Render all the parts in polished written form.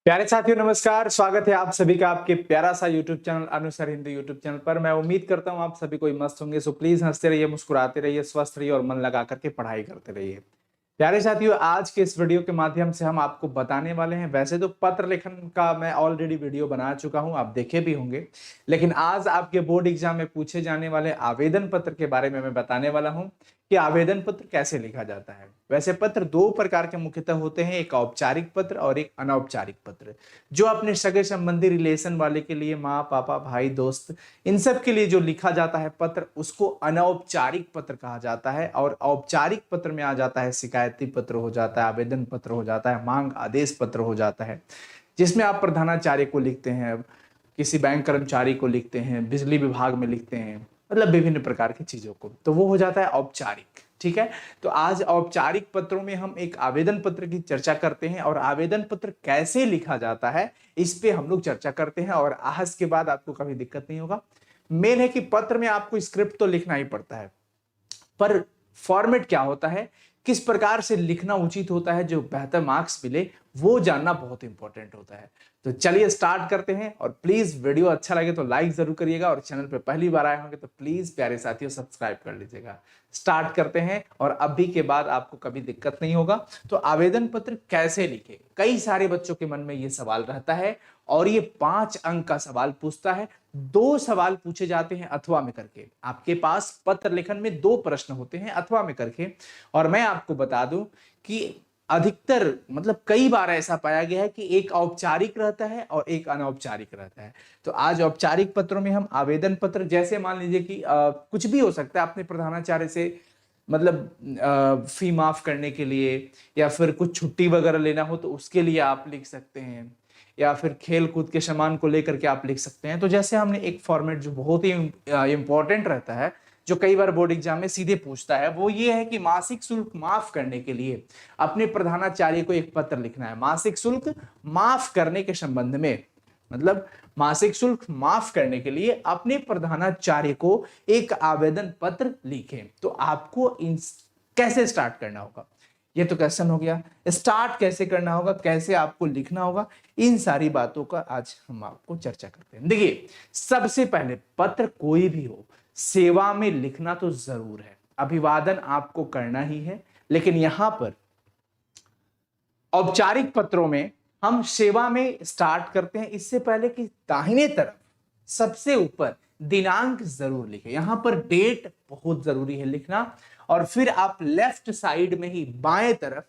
प्यारे साथियों नमस्कार। स्वागत है आप सभी का आपके प्यारा सा यूट्यूब चैनल अनुसार हिंदी यूट्यूब चैनल पर। मैं उम्मीद करता हूं आप सभी कोई मस्त होंगे। सो प्लीज हंसते रहिए, मुस्कुराते रहिए, स्वस्थ रहिए और मन लगा करके पढ़ाई करते रहिए। प्यारे साथियों, आज के इस वीडियो के माध्यम से हम आपको बताने वाले हैं, वैसे तो पत्र लेखन का मैं ऑलरेडी वीडियो बना चुका हूं, आप देखे भी होंगे, लेकिन आज आपके बोर्ड एग्जाम में पूछे जाने वाले आवेदन पत्र के बारे में मैं बताने वाला हूं कि आवेदन पत्र कैसे लिखा जाता है। वैसे पत्र दो प्रकार के मुख्यतः होते हैं, एक औपचारिक पत्र और एक अनौपचारिक पत्र। जो अपने सगे संबंधी रिलेशन वाले के लिए, माँ पापा भाई दोस्त, इन सब के लिए जो लिखा जाता है पत्र, उसको अनौपचारिक पत्र कहा जाता है। और औपचारिक पत्र में आ जाता है शिकायती पत्र हो जाता है, आवेदन पत्र हो जाता है, मांग आदेश पत्र हो जाता है, जिसमें आप प्रधानाचार्य को लिखते हैं, किसी बैंक कर्मचारी को लिखते हैं, बिजली विभाग में लिखते हैं, मतलब विभिन्न प्रकार की चीजों को, तो वो हो जाता है औपचारिक। ठीक है, तो आज औपचारिक पत्रों में हम एक आवेदन पत्र की चर्चा करते हैं और आवेदन पत्र कैसे लिखा जाता है इस पे हम लोग चर्चा करते हैं। और आज के बाद आपको कभी दिक्कत नहीं होगा। मेन है कि पत्र में आपको स्क्रिप्ट तो लिखना ही पड़ता है, पर फॉर्मेट क्या होता है, किस प्रकार से लिखना उचित होता है, जो बेहतर मार्क्स मिले, वो जानना बहुत इंपॉर्टेंट होता है। तो चलिए स्टार्ट करते हैं। और प्लीज वीडियो अच्छा लगे तो लाइक जरूर करिएगा, और चैनल पे पहली बार आए होंगे तो प्लीज प्यारे साथियों सब्सक्राइब कर लीजिएगा। स्टार्ट करते हैं, और अभी के बाद आपको कभी दिक्कत नहीं होगा। तो आवेदन पत्र कैसे लिखे, कई सारे बच्चों के मन में ये सवाल रहता है, और ये 5 अंक का सवाल पूछता है। 2 सवाल पूछे जाते हैं अथवा में करके। आपके पास पत्र लेखन में 2 प्रश्न होते हैं अथवा में करके। और मैं आपको बता दूं कि अधिकतर, मतलब कई बार ऐसा पाया गया है कि एक औपचारिक रहता है और एक अनौपचारिक रहता है। तो आज औपचारिक पत्रों में हम आवेदन पत्र, जैसे मान लीजिए कि कुछ भी हो सकता है, अपने प्रधानाचार्य से मतलब फी माफ करने के लिए, या फिर कुछ छुट्टी वगैरह लेना हो तो उसके लिए आप लिख सकते हैं, या फिर खेल कूद के सामान को लेकर के आप लिख सकते हैं। तो जैसे हमने एक फॉर्मेट जो बहुत ही इंपॉर्टेंट रहता है, जो कई बार बोर्ड एग्जाम में सीधे पूछता है, वो ये है कि मासिक शुल्क माफ करने के लिए अपने प्रधानाचार्य को एक पत्र लिखना है। मासिक शुल्क माफ करने के संबंध में, मतलब मासिक शुल्क माफ करने के लिए अपने प्रधानाचार्य को एक आवेदन पत्र लिखें। तो आपको इन कैसे स्टार्ट करना होगा, ये तो क्वेश्चन हो गया। स्टार्ट कैसे करना होगा, कैसे आपको लिखना होगा, इन सारी बातों का आज हम आपको चर्चा करते हैं। देखिए, सबसे पहले पत्र कोई भी हो, सेवा में लिखना तो जरूर है, अभिवादन आपको करना ही है। लेकिन यहां पर औपचारिक पत्रों में हम सेवा में स्टार्ट करते हैं, इससे पहले कि दाहिने तरफ सबसे ऊपर दिनांक जरूर लिखें। यहां पर डेट बहुत जरूरी है लिखना। और फिर आप लेफ्ट साइड में ही बाएं तरफ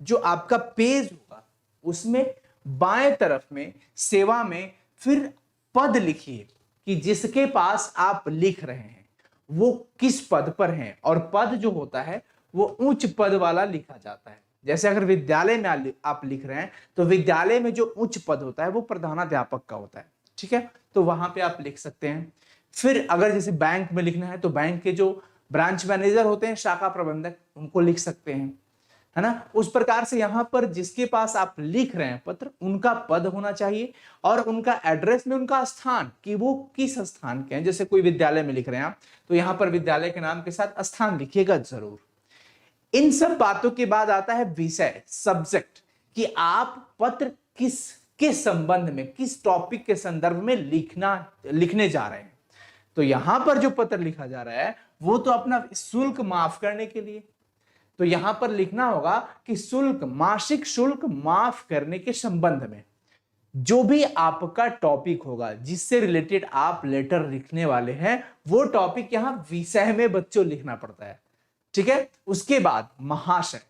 जो आपका पेज होगा, उसमें बाएं तरफ में सेवा में फिर पद लिखिए कि जिसके पास आप लिख रहे हैं वो किस पद पर हैं। और पद जो होता है वो उच्च पद वाला लिखा जाता है। जैसे अगर विद्यालय में आप लिख रहे हैं तो विद्यालय में जो उच्च पद होता है वो प्रधानाध्यापक का होता है। ठीक है, तो वहां पे आप लिख सकते हैं। फिर अगर जैसे बैंक में लिखना है तो बैंक के जो ब्रांच मैनेजर होते हैं, शाखा प्रबंधक, उनको लिख सकते हैं, है ना। उस प्रकार से यहां पर जिसके पास आप लिख रहे हैं पत्र, उनका पद होना चाहिए, और उनका एड्रेस में उनका स्थान, कि वो किस स्थान के हैं। जैसे कोई विद्यालय में लिख रहे हैं आप, तो यहां पर विद्यालय के नाम के साथ स्थान लिखिएगा जरूर। इन सब बातों के बाद आता है विषय, सब्जेक्ट, कि आप पत्र किस संबंध में, किस टॉपिक के संदर्भ में लिखने जा रहे हैं। तो यहां पर जो पत्र लिखा जा रहा है वो तो अपना शुल्क माफ करने के लिए, तो यहां पर लिखना होगा कि शुल्क, मासिक शुल्क माफ करने के संबंध में जो भी आपका टॉपिक होगा, जिससे रिलेटेड आप लेटर लिखने वाले हैं, वो टॉपिक यहां विषय में बच्चों लिखना पड़ता है। ठीक है, उसके बाद महाशय,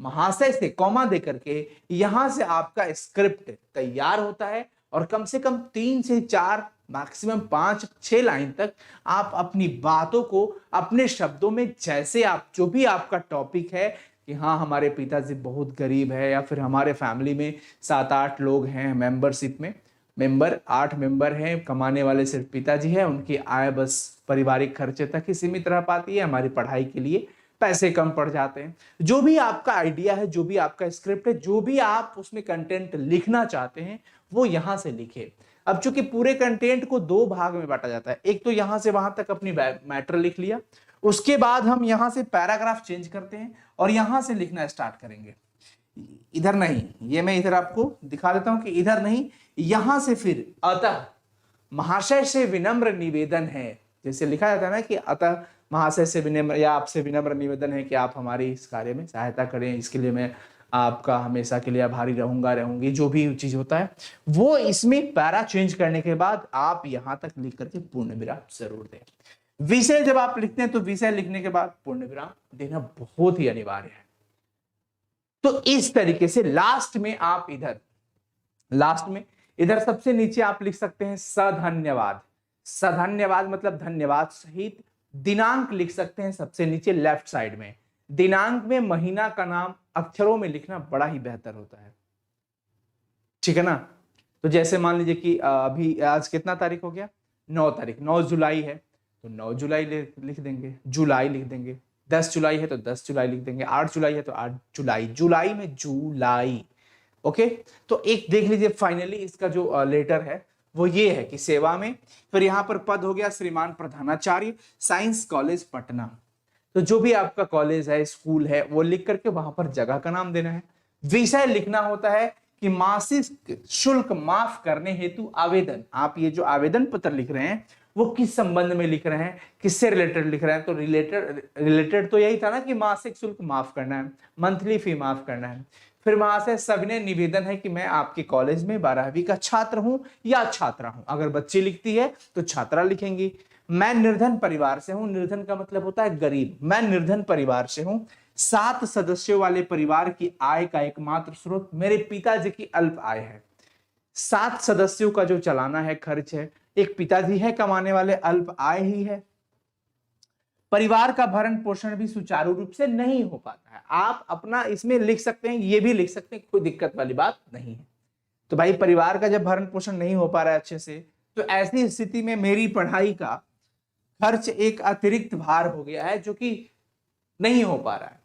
महाशय से कॉमा देकर के यहां से आपका स्क्रिप्ट तैयार होता है। और कम से कम 3 से 4, मैक्सिमम 5-6 लाइन तक आप अपनी बातों को अपने शब्दों में, जैसे आप जो भी आपका टॉपिक है, कि हाँ हमारे पिताजी बहुत गरीब है, या फिर हमारे फैमिली में 7-8 लोग हैं, मेंबरशिप में मेंबर 8 मेंबर हैं, कमाने वाले सिर्फ पिताजी हैं, उनकी आय बस पारिवारिक खर्चे तक ही सीमित रह पाती है, हमारी पढ़ाई के लिए पैसे कम पड़ जाते हैं। जो भी आपका आइडिया है, जो भी आपका स्क्रिप्ट है, जो भी आप उसमें कंटेंट लिखना चाहते हैं, वो यहां से लिखे। अब चूंकि पूरे कंटेंट को 2 भाग में बांटा जाता है, एक तो यहां से वहां तक अपनी मैटर लिख लिया, उसके बाद हम यहां से पैराग्राफ चेंज करते हैं और यहां से लिखना स्टार्ट करेंगे। इधर नहीं, ये मैं इधर आपको दिखा देता हूं कि इधर नहीं, यहां से फिर अतः महाशय से विनम्र निवेदन है, जैसे लिखा जाता है ना कि अतः महाशय से विनम्र या आपसे विनम्र निवेदन है कि आप हमारी इस कार्य में सहायता करें, इसके लिए मैं आपका हमेशा के लिए आभारी रहूंगा, रहूंगी, जो भी चीज होता है वो इसमें पैरा चेंज करने के बाद आप यहां तक लिख करके पूर्ण विराम जरूर दें। विषय जब आप लिखते हैं तो विषय लिखने के बाद पूर्ण विराम देना बहुत ही अनिवार्य है। तो इस तरीके से लास्ट में आप इधर सबसे नीचे आप लिख सकते हैं सधन्यवाद। सधन्यवाद मतलब धन्यवाद सहित दिनांक लिख सकते हैं सबसे नीचे लेफ्ट साइड में। दिनांक में महीना का नाम अक्षरों में लिखना बड़ा ही बेहतर होता है, ठीक है ना। तो जैसे मान लीजिए कि अभी आज कितना तारीख हो गया, 9 तारीख, 9 जुलाई है तो 9 जुलाई लिख देंगे, जुलाई लिख देंगे। 10 जुलाई है तो 10 जुलाई लिख देंगे, 8 जुलाई है तो 8 जुलाई, जुलाई में जुलाई। ओके, तो एक देख लीजिए फाइनली इसका जो लेटर है वो ये है कि सेवा में, फिर यहां पर पद हो गया श्रीमान प्रधानाचार्य, साइंस कॉलेज पटना। तो जो भी आपका कॉलेज है, स्कूल है, वो लिख करके वहां पर जगह का नाम देना है। विषय लिखना होता है कि मासिक शुल्क माफ करने हेतु आवेदन। आप ये जो आवेदन पत्र लिख रहे हैं वो किस संबंध में लिख रहे हैं, किससे रिलेटेड लिख रहे हैं, तो रिलेटेड तो यही था ना कि मासिक शुल्क माफ करना है, मंथली फी माफ करना है। फिर वहां से सविनय निवेदन है कि मैं आपके कॉलेज में 12वीं का छात्र हूं या छात्रा हूं। अगर बच्ची लिखती है तो छात्रा लिखेंगी। मैं निर्धन परिवार से हूं, निर्धन का मतलब होता है गरीब, मैं निर्धन परिवार से हूं। 7 सदस्यों वाले परिवार की आय का एकमात्र स्रोत मेरे पिताजी की अल्प आय है। 7 सदस्यों का जो चलाना है, खर्च है, एक पिताजी है कमाने वाले, अल्प आय ही है। परिवार का भरण पोषण भी सुचारू रूप से नहीं हो पाता है। आप अपना इसमें लिख सकते हैं, ये भी लिख सकते हैं, कोई दिक्कत वाली बात नहीं है। तो भाई परिवार का जब भरण पोषण नहीं हो पा रहा है अच्छे से, तो ऐसी स्थिति में मेरी पढ़ाई का खर्च एक अतिरिक्त भार हो गया है जो कि नहीं हो पा रहा है।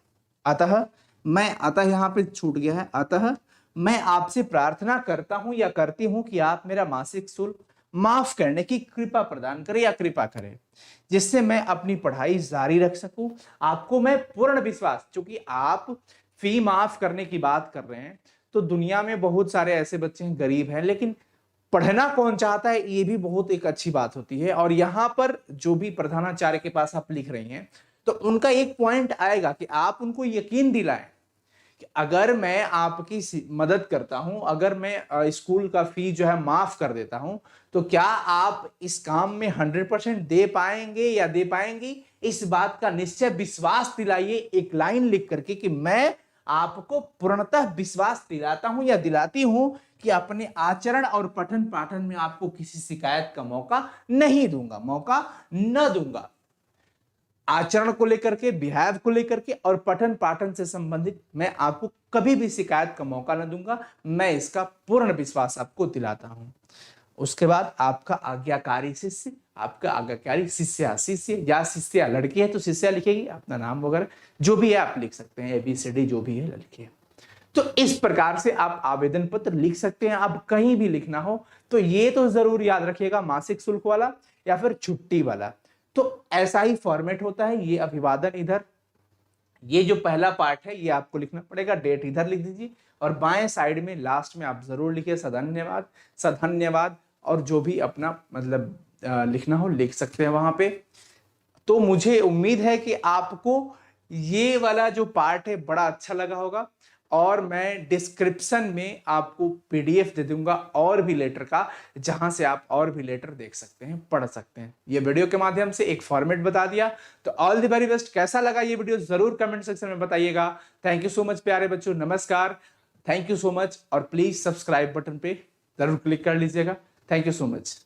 अतः यहां पे छूट गया है, अतः मैं आपसे प्रार्थना करता हूं या करती हूं कि आप मेरा मासिक शुल्क माफ करने की कृपा प्रदान करें या कृपा करें, जिससे मैं अपनी पढ़ाई जारी रख सकूं। आपको मैं पूर्ण विश्वास, क्योंकि आप फी माफ करने की बात कर रहे हैं, तो दुनिया में बहुत सारे ऐसे बच्चे हैं गरीब हैं, लेकिन पढ़ना कौन चाहता है, ये भी बहुत एक अच्छी बात होती है। और यहां पर जो भी प्रधानाचार्य के पास आप लिख रही हैं, तो उनका एक पॉइंट आएगा कि आप उनको यकीन दिलाएं कि अगर मैं आपकी मदद करता हूं, अगर मैं स्कूल का फी जो है माफ कर देता हूं, तो क्या आप इस काम में 100% दे पाएंगे या दे पाएंगी, इस बात का निश्चय विश्वास दिलाइए एक लाइन लिख करके कि मैं आपको पूर्णतः विश्वास दिलाता हूं या दिलाती हूं कि अपने आचरण और पठन पाठन में आपको किसी शिकायत का मौका नहीं दूंगा, मौका न दूंगा। आचरण को लेकर के, बिहेव को लेकर के और पठन पाठन से संबंधित मैं आपको कभी भी शिकायत का मौका न दूंगा, मैं इसका पूर्ण विश्वास आपको दिलाता हूं। उसके बाद आपका आज्ञाकारी शिष्य, आपका आज्ञाकारी शिष्य या शिष्या, लड़की है तो शिष्या लिखेगी, अपना नाम वगैरह जो भी है आप लिख सकते हैं, ABCD जो भी है लिखिए। तो इस प्रकार से आप आवेदन पत्र लिख सकते हैं। अब कहीं भी लिखना हो तो ये तो जरूर याद रखिएगा, मासिक शुल्क वाला या फिर छुट्टी वाला, तो ऐसा ही फॉर्मेट होता है। ये अभिवादन इधर, ये जो पहला पार्ट है ये आपको लिखना पड़ेगा, डेट इधर लिख दीजिए और बाएं साइड में लास्ट में आप जरूर लिखिए सधन्यवाद, सधन्यवाद, और जो भी अपना मतलब लिखना हो लिख सकते हैं वहां पे। तो मुझे उम्मीद है कि आपको ये वाला जो पार्ट है बड़ा अच्छा लगा होगा, और मैं डिस्क्रिप्शन में आपको PDF दे दूंगा और भी लेटर का, जहां से आप और भी लेटर देख सकते हैं, पढ़ सकते हैं। ये वीडियो के माध्यम से एक फॉर्मेट बता दिया। तो ऑल द वेरी बेस्ट। कैसा लगा ये वीडियो जरूर कमेंट सेक्शन में बताइएगा। थैंक यू सो मच प्यारे बच्चों, नमस्कार, थैंक यू सो मच। और प्लीज सब्सक्राइब बटन पे जरूर क्लिक कर लीजिएगा। Thank you so much.